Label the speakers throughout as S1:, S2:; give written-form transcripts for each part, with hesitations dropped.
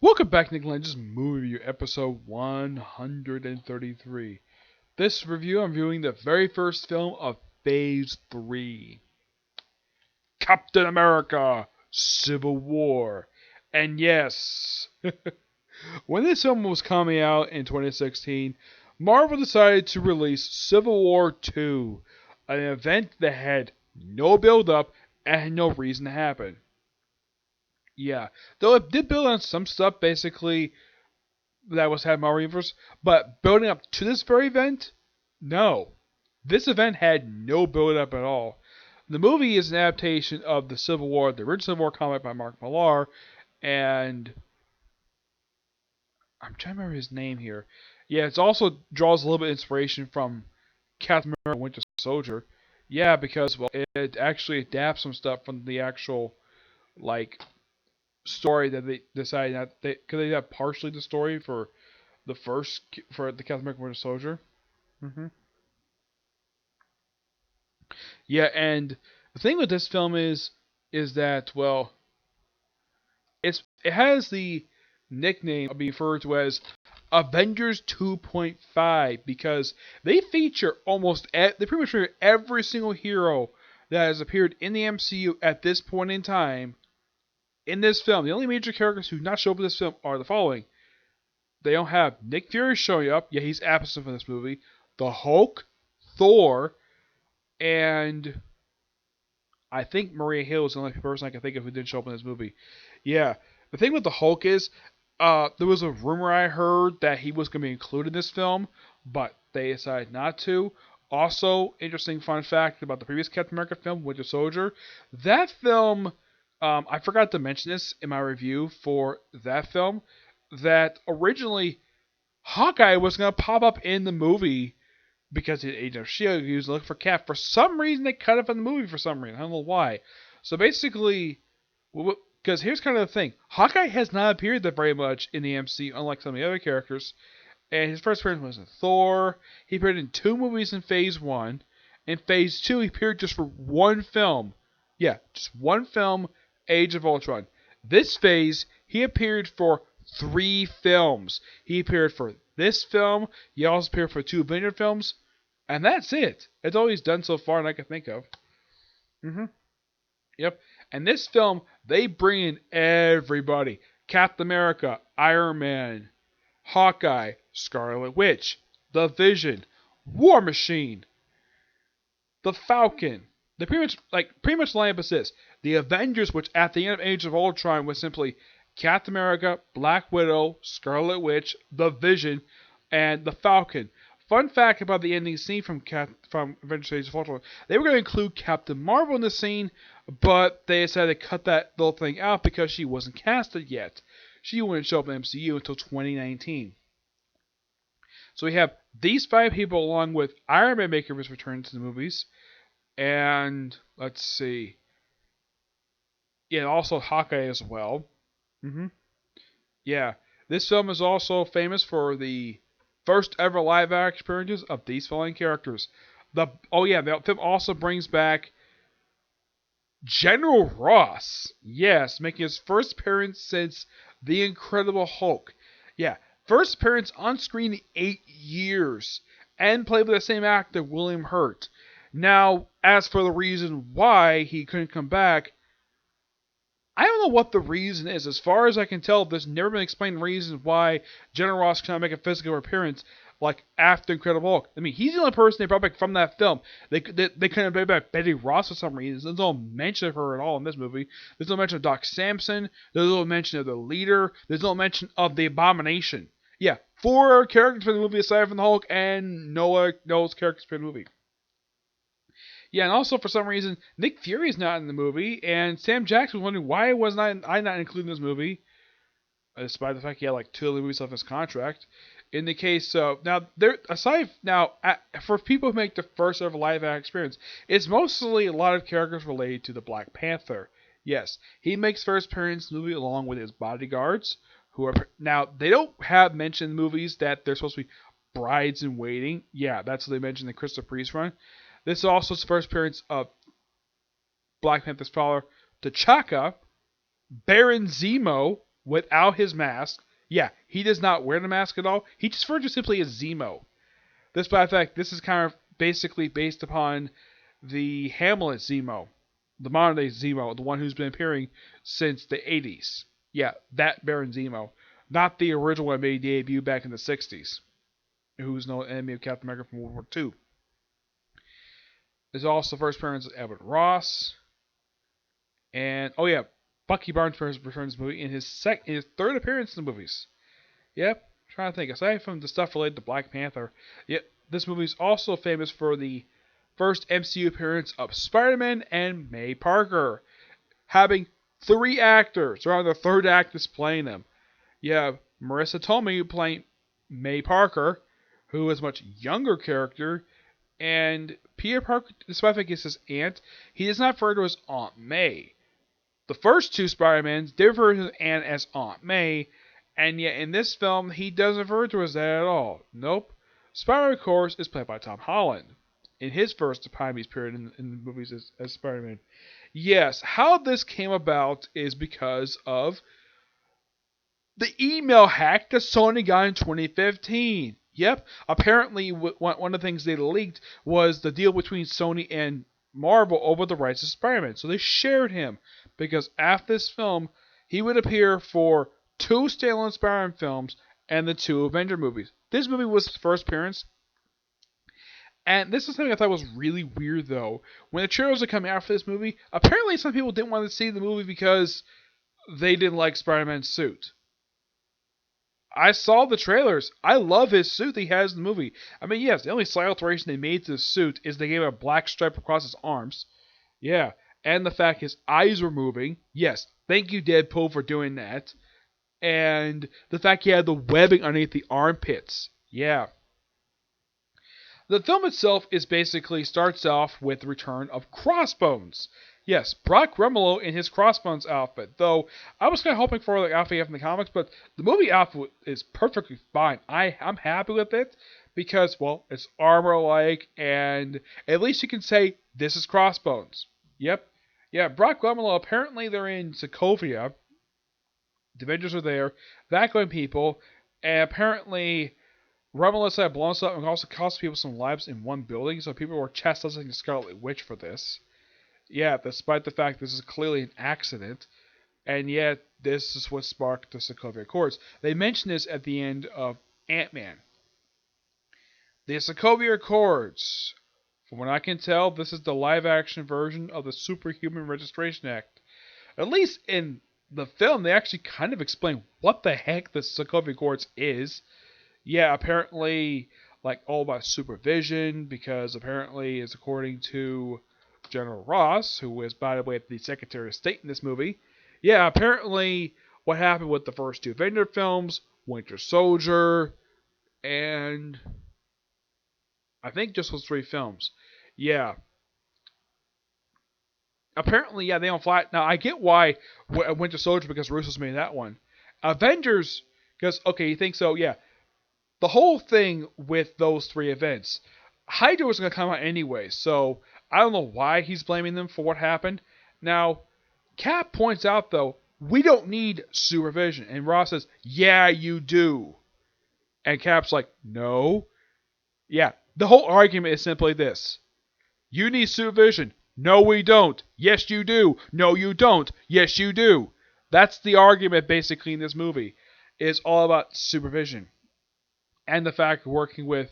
S1: Welcome back to Lenz's Movie Review, episode 133. This review, I'm viewing the very first film of Phase 3. Captain America, Civil War. And yes, when this film was coming out in 2016, Marvel decided to release Civil War 2, an event that had no build-up and had no reason to happen. Yeah, though it did build on some stuff, basically that was had Marvel Universe, but building up to this very event, no. This event had no build up at all. The movie is an adaptation of the Civil War, the original Civil War comic by Mark Millar, and I'm trying to remember his name here. Yeah, it also draws a little bit of inspiration from Captain America Winter Soldier. Yeah, because well, it actually adapts some stuff from the actual like story that they decided not because they have partially the story for the Captain America Winter Soldier. hmm Yeah, and the thing with this film is that well, it has the nickname of being referred to as Avengers 2.5 because they feature they pretty much feature every single hero that has appeared in the MCU at this point in time in this film. The only major characters who not show up in this film are the following: they don't have Nick Fury showing up. Yeah, he's absent from this movie. The Hulk, Thor, and I think Maria Hill is the only person I can think of who didn't show up in this movie. Yeah, the thing with the Hulk is, there was a rumor I heard that he was going to be included in this film, but they decided not to. Also, interesting fun fact about the previous Captain America film, Winter Soldier. That film, I forgot to mention this in my review for that film, that originally Hawkeye was going to pop up in the movie because Agent of Shield, he was looking for Cap. For some reason, they cut it from the movie. For some reason, I don't know why. So basically, because here's kind of the thing: Hawkeye has not appeared that very much in the MC, unlike some of the other characters. And his first appearance was in Thor. He appeared in 2 movies in Phase 1. In Phase 2, he appeared just for one film. Yeah, just one film, Age of Ultron. This phase, he appeared for 3 films. He appeared for this film. He also appeared for 2 Avenger films. And that's it. It's all he's done so far and I can think of. hmm Yep. And this film, they bring in everybody. Captain America, Iron Man, Hawkeye, Scarlet Witch, The Vision, War Machine, The Falcon. They pretty much line up as this. The Avengers, which at the end of Age of Ultron was simply Captain America, Black Widow, Scarlet Witch, The Vision, and The Falcon. Fun fact about the ending scene from Avengers Age of Ultron: they were going to include Captain Marvel in the scene, but they decided to cut that little thing out because she wasn't casted yet. She wouldn't show up in the MCU until 2019. So we have these 5 people along with Iron Man making his return to the movies, and let's see, yeah, also Hawkeye as well. hmm Yeah, this film is also famous for the first ever live action appearances of these following characters. The film also brings back General Ross. Yes, making his first appearance since The Incredible Hulk. Yeah, first appearance on screen in 8 years, and played by the same actor, William Hurt. Now, as for the reason why he couldn't come back, I don't know what the reason is. As far as I can tell, there's never been explained reason why General Ross cannot make a physical appearance like after Incredible Hulk. I mean, he's the only person they brought back from that film. They couldn't bring back Betty Ross for some reason. There's no mention of her at all in this movie. There's no mention of Doc Samson. There's no mention of the leader. There's no mention of the Abomination. Yeah, 4 characters for the movie aside from the Hulk, and no characters for the movie. Yeah, and also for some reason, Nick Fury is not in the movie, and Sam Jackson was wondering why I not included in this movie, despite the fact he had like 2 other movies off his contract. In the case of for people who make the first ever live action experience, it's mostly a lot of characters related to the Black Panther. Yes, he makes first appearance in the movie along with his bodyguards, who are now they don't have mentioned in the movies that they're supposed to be brides in waiting. Yeah, that's what they mentioned in the Christopher Priest run. This is also his first appearance of Black Panther's father, T'Chaka, Baron Zemo, without his mask. Yeah, he does not wear the mask at all. He just refers to simply as Zemo. Despite the fact this is kind of basically based upon the Hamlet Zemo, the modern day Zemo, the one who's been appearing since the 80s. Yeah, that Baron Zemo. Not the original one made debut back in the 60s, who's no enemy of Captain America from World War II. There's also the first appearance of Edward Ross. And, oh yeah, Bucky Barnes returns to the movie in his third appearance in the movies. Yep, trying to think. Aside from the stuff related to Black Panther, yet this movie is also famous for the first MCU appearance of Spider-Man and May Parker, having 3 actors. They're on their third actress playing them. You have Marissa Tomei playing May Parker, who is a much younger character, and Peter Parker, despite the fact he's his aunt, he does not refer to his Aunt May. The first 2 Spider-Mans, they refer to his aunt as Aunt May, and yet in this film, he doesn't refer to her as that at all. Nope. Spider-Man, of course, is played by Tom Holland in his first time he's appeared in the movies as Spider-Man. Yes, how this came about is because of the email hack that Sony got in 2015. Yep, apparently one of the things they leaked was the deal between Sony and Marvel over the rights to Spider-Man. So they shared him because after this film, he would appear for 2 standalone Spider-Man films and the 2 Avenger movies. This movie was his first appearance. And this is something I thought was really weird, though. When the trailers were coming out for this movie, apparently some people didn't want to see the movie because they didn't like Spider-Man's suit. I saw the trailers. I love his suit that he has in the movie. I mean, yes, the only slight alteration they made to the suit is they gave him a black stripe across his arms. Yeah, and the fact his eyes were moving. Yes, thank you, Deadpool, for doing that. And the fact he had the webbing underneath the armpits. Yeah. The film itself is basically starts off with the return of Crossbones. Yes, Brock Rumlow in his Crossbones outfit. Though I was kind of hoping for the outfit he had in the comics, but the movie outfit is perfectly fine. I'm happy with it because, well, it's armor-like, and at least you can say this is Crossbones. Yep. Yeah, Brock Rumlow, apparently they're in Sokovia. The Avengers are there, evacuating people, and apparently Rumlow had blown us up and also cost people some lives in one building, so people were chastising the Scarlet Witch for this. Yeah, despite the fact this is clearly an accident, and yet this is what sparked the Sokovia Accords. They mention this at the end of Ant-Man. The Sokovia Accords. From what I can tell, this is the live-action version of the Superhuman Registration Act. At least in the film, they actually kind of explain what the heck the Sokovia Accords is. Yeah, apparently, like, all about supervision, because apparently, it's according to General Ross, who is, by the way, the Secretary of State in this movie. Yeah, apparently, what happened with the first 2 Avenger films, Winter Soldier, and I think just those 3 films. Yeah. Apparently, yeah, they don't fly. Now, I get why Winter Soldier, because Russo's made that one. Avengers, because, okay, you think so, yeah. The whole thing with those 3 events, Hydra was going to come out anyway, so I don't know why he's blaming them for what happened. Now, Cap points out, though, we don't need supervision. And Ross says, yeah, you do. And Cap's like, no. Yeah, the whole argument is simply this. You need supervision. No, we don't. Yes, you do. No, you don't. Yes, you do. That's the argument, basically, in this movie. It's all about supervision. And the fact of working with...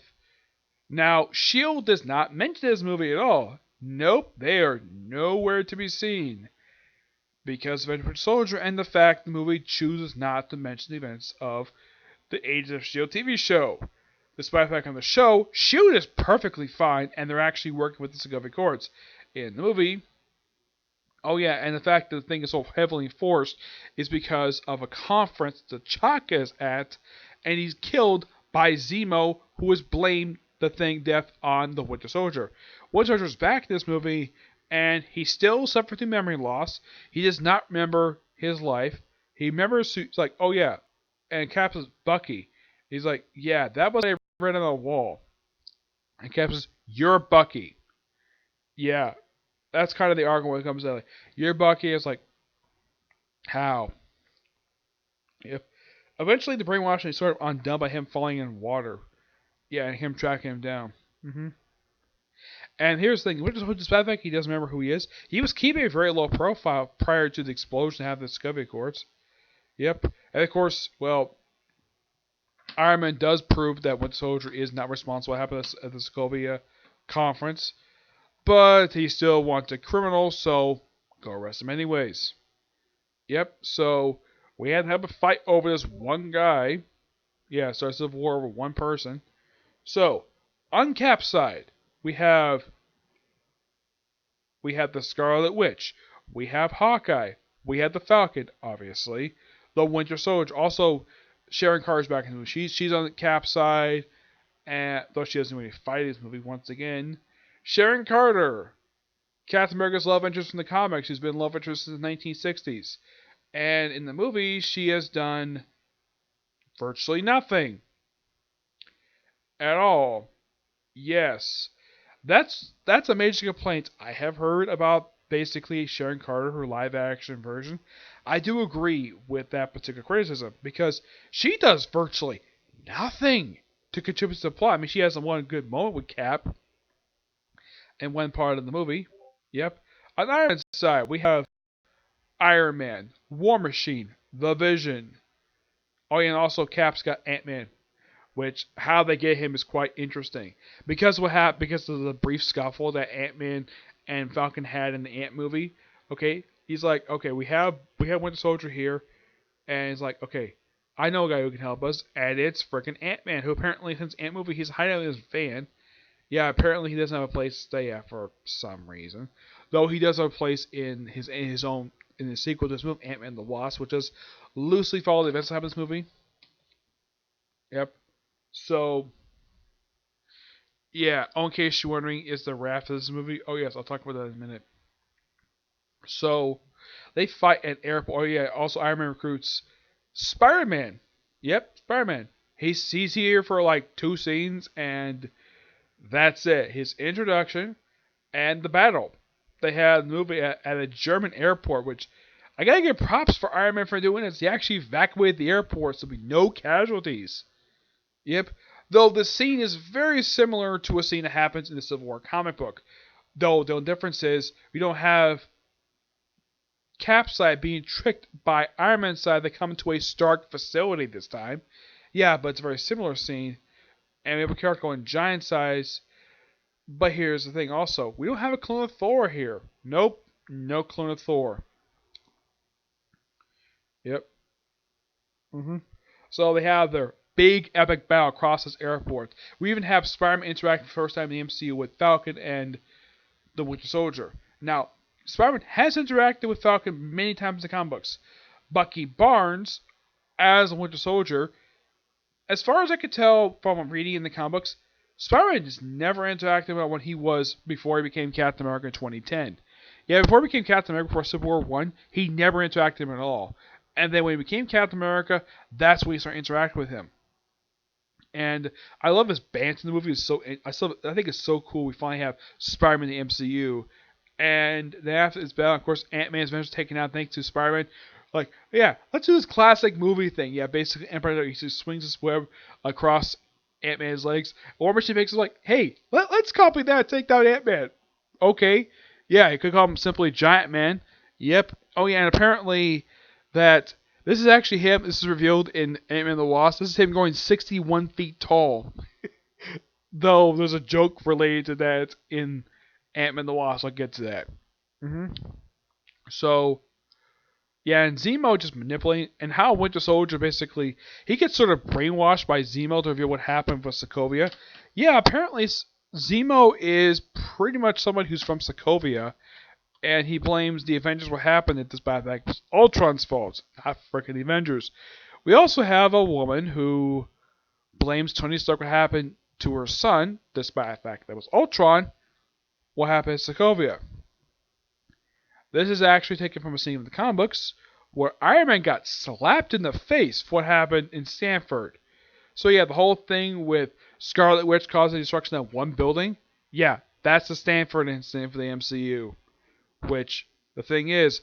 S1: Now, S.H.I.E.L.D. does not mention this movie at all. Nope, they are nowhere to be seen. Because of Winter Soldier and the fact the movie chooses not to mention the events of the Agents of S.H.I.E.L.D. TV show. Despite the fact on the show, S.H.I.E.L.D. is perfectly fine, and they're actually working with the Sokovia Accords. In the movie... Oh yeah, and the fact that the thing is so heavily enforced is because of a conference T'Chaka is at, and he's killed by Zemo, who has blamed the thing death on the Winter Soldier. Winter Soldier's back in this movie, and he still suffers through memory loss. He does not remember his life. He remembers, he's like, oh yeah, and Cap says, Bucky. He's like, yeah, that was I read on the wall. And Cap says, you're Bucky. Yeah, that's kind of the argument when it comes to like, you're Bucky. It's like, how? Yep. Eventually, the brainwashing is sort of undone by him falling in water. Yeah, and him tracking him down. And here's the thing: with this bad fact, he doesn't remember who he is. He was keeping a very low profile prior to the explosion to have the Discovery Accords. Yep. And of course, well, Iron Man does prove that Winter Soldier is not responsible for what happened at the Sokovia conference, but he still wants a criminal, so go arrest him anyways. Yep. So we had to have a fight over this one guy. Yeah, so a civil war over one person. So on Cap's side, we have the Scarlet Witch, we have Hawkeye, we have the Falcon, obviously, the Winter Soldier. Also, Sharon Carter's back in the movie. She's on the Cap side, and though she doesn't really fight in this movie once again. Sharon Carter, Captain America's love interest from the comics, who's been love interest since the 1960s. And in the movie, she has done virtually nothing at all. Yes. That's a major complaint I have heard about basically Sharon Carter, her live action version. I do agree with that particular criticism because she does virtually nothing to contribute to the plot. I mean, she has one good moment with Cap in one part of the movie. Yep. On Iron Man's side, we have Iron Man, War Machine, The Vision. Oh, yeah, and also Cap's got Ant-Man, which how they get him is quite interesting because what happened because of the brief scuffle that Ant-Man and Falcon had in the Ant movie. Okay, he's like, okay, we have Winter Soldier here, and he's like, okay, I know a guy who can help us, and it's freaking Ant-Man, who apparently since Ant movie he's hiding out in his van. Yeah, apparently he doesn't have a place to stay at for some reason, though he does have a place in his own in the sequel to this movie, Ant-Man and the Wasp, which does loosely follow the events that happen in this movie. Yep. So, yeah, in case you're wondering, is the raft of this movie? Oh, yes, I'll talk about that in a minute. So, they fight at airport. Oh, yeah, also Iron Man recruits Spider-Man. Yep, Spider-Man. He's here for like 2 scenes, and that's it. His introduction and the battle. They had the movie at a German airport, which I gotta give props for Iron Man for doing this. He actually evacuated the airport, so there'll be no casualties. Yep. Though the scene is very similar to a scene that happens in the Civil War comic book. Though the difference is we don't have Cap's side being tricked by Iron Man's side. They come into a Stark facility this time. Yeah, but it's a very similar scene. And we have a character going giant size. But here's the thing also. We don't have a clone of Thor here. Nope. No clone of Thor. Yep. So they have their big epic battle across this airport. We even have Spider-Man interacting for the first time in the MCU with Falcon and the Winter Soldier. Now, Spider-Man has interacted with Falcon many times in the comic books. Bucky Barnes, as the Winter Soldier, as far as I could tell from reading in the comic books, Spider-Man just never interacted with when he was before he became Captain America in 2010. Yeah, before he became Captain America before Civil War 1, he never interacted with him at all. And then when he became Captain America, that's when he started interacting with him. And I love his banter in the movie. I think it's so cool. We finally have Spider-Man in the MCU, and then after this battle, of course, Ant-Man's eventually taken out thanks to Spider-Man. Like, yeah, let's do this classic movie thing. Yeah, basically, Emperor he just swings his web across Ant-Man's legs. War Machine makes it like, hey, let's copy that. Take down Ant-Man. Okay, yeah, you could call him simply Giant Man. Yep. Oh yeah, and apparently that. This is actually him. This is revealed in Ant-Man and the Wasp. This is him going 61 feet tall. Though there's a joke related to that in Ant-Man and the Wasp. I'll get to that. So, yeah, and Zemo just manipulating. And how Winter Soldier basically. He gets sort of brainwashed by Zemo to reveal what happened with Sokovia. Yeah, apparently Zemo is pretty much someone who's from Sokovia. And he blames the Avengers what happened at this bad fact was Ultron's fault, not freaking the Avengers. We also have a woman who blames Tony Stark what happened to her son, despite the fact that was Ultron, what happened at Sokovia. This is actually taken from a scene in the comic books where Iron Man got slapped in the face for what happened in Stanford. So yeah, the whole thing with Scarlet Witch causing destruction of one building, yeah, that's the Stanford incident for the MCU. Which, the thing is,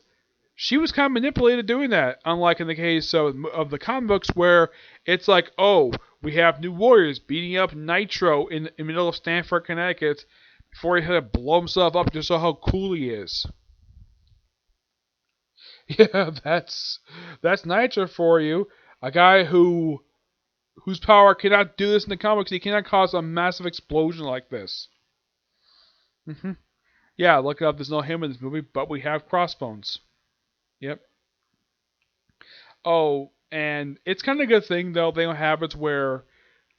S1: she was kind of manipulated doing that. Unlike in the case of the comic books, where it's like, oh, we have new warriors beating up Nitro in the middle of Stamford, Connecticut, before he had to blow himself up to show how cool he is. Yeah, that's Nitro for you. A guy whose power cannot do this in the comics. He cannot cause a massive explosion like this. Yeah, look it up. There's no him in this movie, but we have Crossbones. Yep. Oh, and it's kind of a good thing though. They don't have it where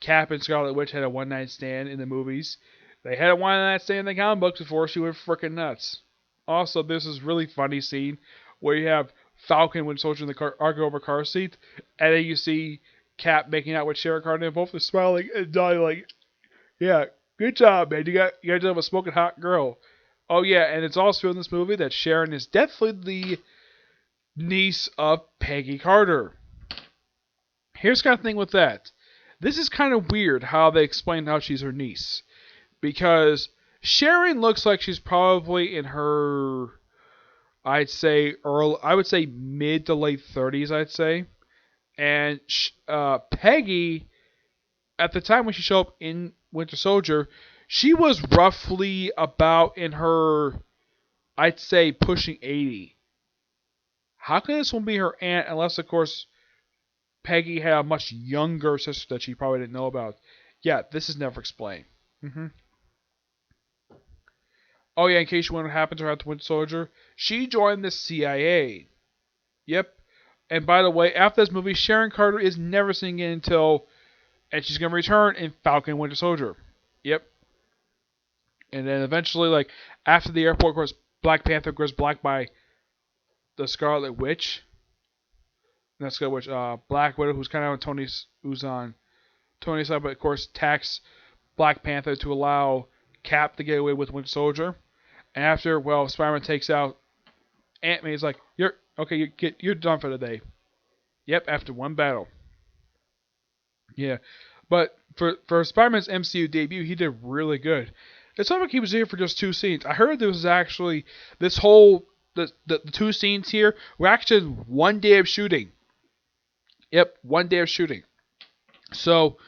S1: Cap and Scarlet Witch had a one night stand in the movies. They had a one night stand in the comic books before she went freaking nuts. Also, there's this really funny scene where you have Falcon when Soldier in the car argue over car seat, and then you see Cap making out with Sharon Carter, and both are smiling and dying like, "Yeah, good job, man. You got to have a smoking hot girl." Oh yeah, and it's also in this movie that Sharon is definitely the niece of Peggy Carter. Here's kind of thing with that. This is kind of weird how they explain how she's her niece, because Sharon looks like she's probably in her, I would say mid to late 30s, I'd say, and Peggy, at the time when she showed up in Winter Soldier, she was roughly about in her, I'd say, pushing 80. How can this one be her aunt, unless, of course, Peggy had a much younger sister that she probably didn't know about? Yeah, this is never explained. Oh yeah, in case you wonder what happened to her after Winter Soldier, she joined the CIA. Yep. And by the way, after this movie, Sharon Carter is never seen again and she's gonna return in Falcon Winter Soldier. Yep. And then eventually, like after the airport, of course, Black Panther goes black by the Scarlet Witch. Not Scarlet Witch, Black Widow, who's kind of on Tony's side, but of course attacks Black Panther to allow Cap to get away with Winter Soldier. And after, well, Spider-Man takes out Ant-Man, he's like, "You're okay. You're done for the day." Yep, after one battle. Yeah, but for Spider-Man's MCU debut, he did really good. It's not like he was here for just two scenes. I heard there was actually this whole the two scenes here were actually one day of shooting. Yep, one day of shooting. So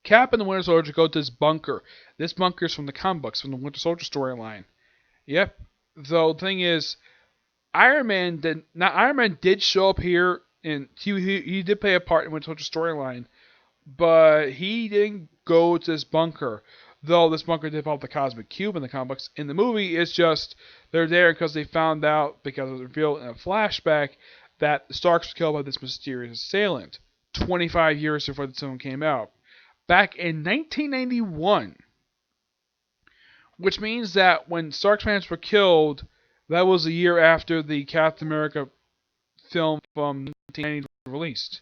S1: Cap and the Winter Soldier go to this bunker. This bunker is from the comic books, from the Winter Soldier storyline. Yep. Though the thing is, Iron Man did show up here, and he did play a part in Winter Soldier storyline, but he didn't go to this bunker. Though this bunker did involve the Cosmic Cube in the comic books. In the movie, it's just they're there because they found out, because it was revealed in a flashback, that the Starks were killed by this mysterious assailant 25 years before the film came out. Back in 1991. Which means that when Stark's parents were killed, that was a year after the Captain America film from 1990 was released.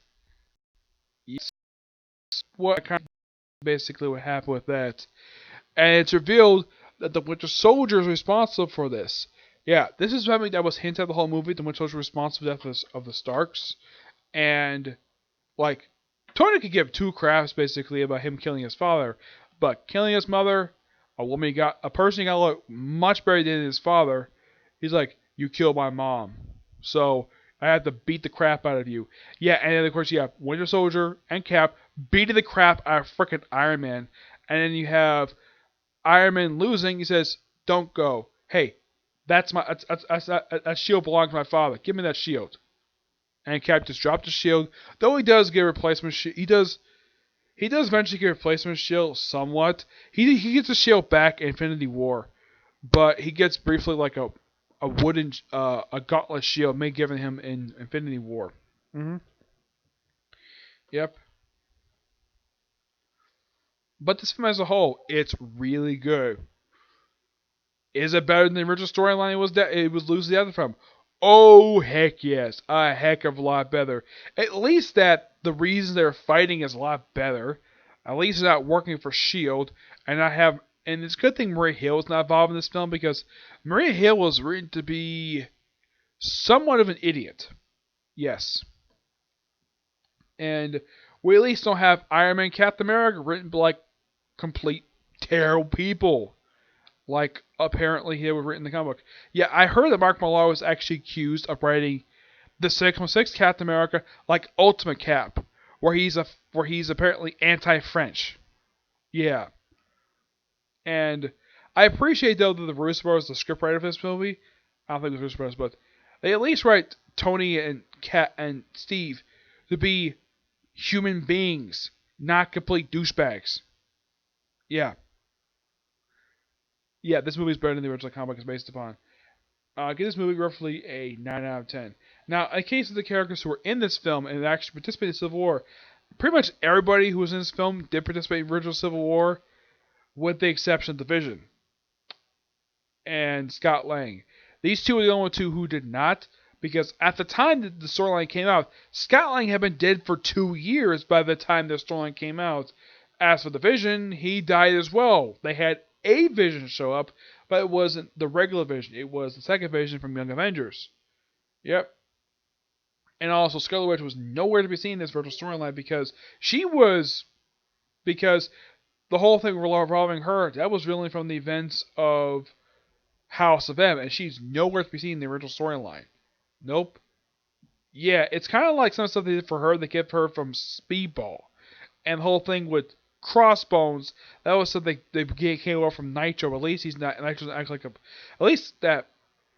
S1: Yes. What kind of basically what happened with that. And it's revealed that the Winter Soldier is responsible for this. Yeah, this is something that was hinted at the whole movie. The Winter Soldier was responsible for the death of the Starks. And, like, Tony could give two craps basically about him killing his father. But killing his mother, a person he got to look much better than his father. He's like, "You killed my mom, so I have to beat the crap out of you." Yeah, and then of course you have Winter Soldier and Cap beating the crap out of frickin' Iron Man, and then you have Iron Man losing. He says, "Don't go. Hey, that shield belongs to my father. Give me that shield." And Cap just dropped the shield. Though he does get a replacement shield. He does eventually get a replacement shield somewhat. He gets the shield back in Infinity War, but he gets briefly like a wooden a gauntlet shield may given him in Infinity War. Yep. But this film as a whole, it's really good. Is it better than the original storyline it was loosely adapted from? Oh heck yes, a heck of a lot better. At least that the reason they're fighting is a lot better. At least they're not working for Shield, and it's a good thing Maria Hill is not involved in this film, because Maria Hill was written to be somewhat of an idiot. Yes. And we at least don't have Iron Man, Captain America written like complete terrible people. like apparently he was written in the comic book. Yeah, I heard that Mark Millar was actually accused of writing the 616 Captain America like Ultimate Cap, where he's apparently anti-French. Yeah, and I appreciate though that the Russo brothers, the scriptwriter of this movie, I don't think it was Russo brothers, but they at least write Tony and Cat and Steve to be human beings, not complete douchebags. Yeah, yeah, this movie is better than the original comic is based upon. Give this movie roughly a 9 out of 10. Now, in case of the characters who were in this film and actually participated in the Civil War, pretty much everybody who was in this film did participate in the original Civil War, with the exception of the Vision and Scott Lang. These two are the only two who did not, because at the time that the storyline came out, Scott Lang had been dead for 2 years by the time the storyline came out. As for the Vision, he died as well. They had a Vision show up, but it wasn't the regular Vision. It was the second Vision from Young Avengers. Yep. And also, Scarlet Witch was nowhere to be seen in this virtual storyline because the whole thing revolving her, that was really from the events of House of M, and she's nowhere to be seen in the original storyline. Nope. Yeah, it's kind of like some stuff they did for her, they kept her from Speedball. And the whole thing with Crossbones, that was something they came over from Nitro, but at least he's not, Nitro's not like a, at least that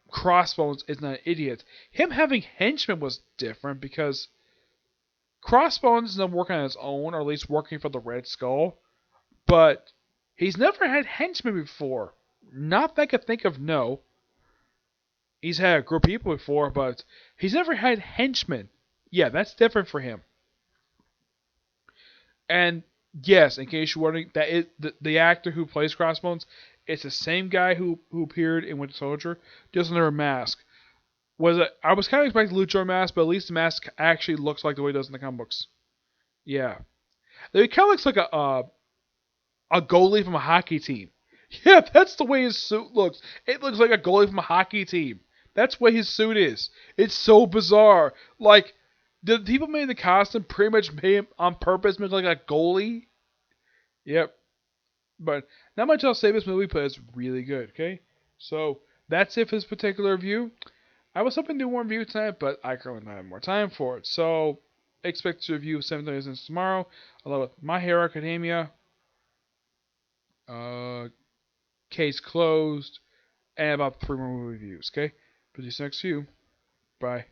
S1: Crossbones is not an idiot. Him having henchmen was different because Crossbones is not working on his own, or at least working for the Red Skull, but he's never had henchmen before. Not that I could think of, no. He's had a group of people before, but he's never had henchmen. Yeah, that's different for him. And yes, in case you're wondering, that is the actor who plays Crossbones. It's the same guy who appeared in Winter Soldier, just under a mask. I was kind of expecting Luchador mask, but at least the mask actually looks like the way it does in the comic books. Yeah, it kind of looks like a goalie from a hockey team. Yeah, that's the way his suit looks. It looks like a goalie from a hockey team. That's the way his suit is. It's so bizarre. Like, the people made the costume pretty much made him on purpose, make like a goalie. Yep. But not much else to say this movie, but it's really good. Okay, so that's it for this particular review. I was hoping to do one review tonight, but I currently don't have more time for it. So expect to review 7 Days tomorrow, along with My Hero Academia, uh, Case Closed, and about 3 more movie reviews. Okay, but this next few. Bye.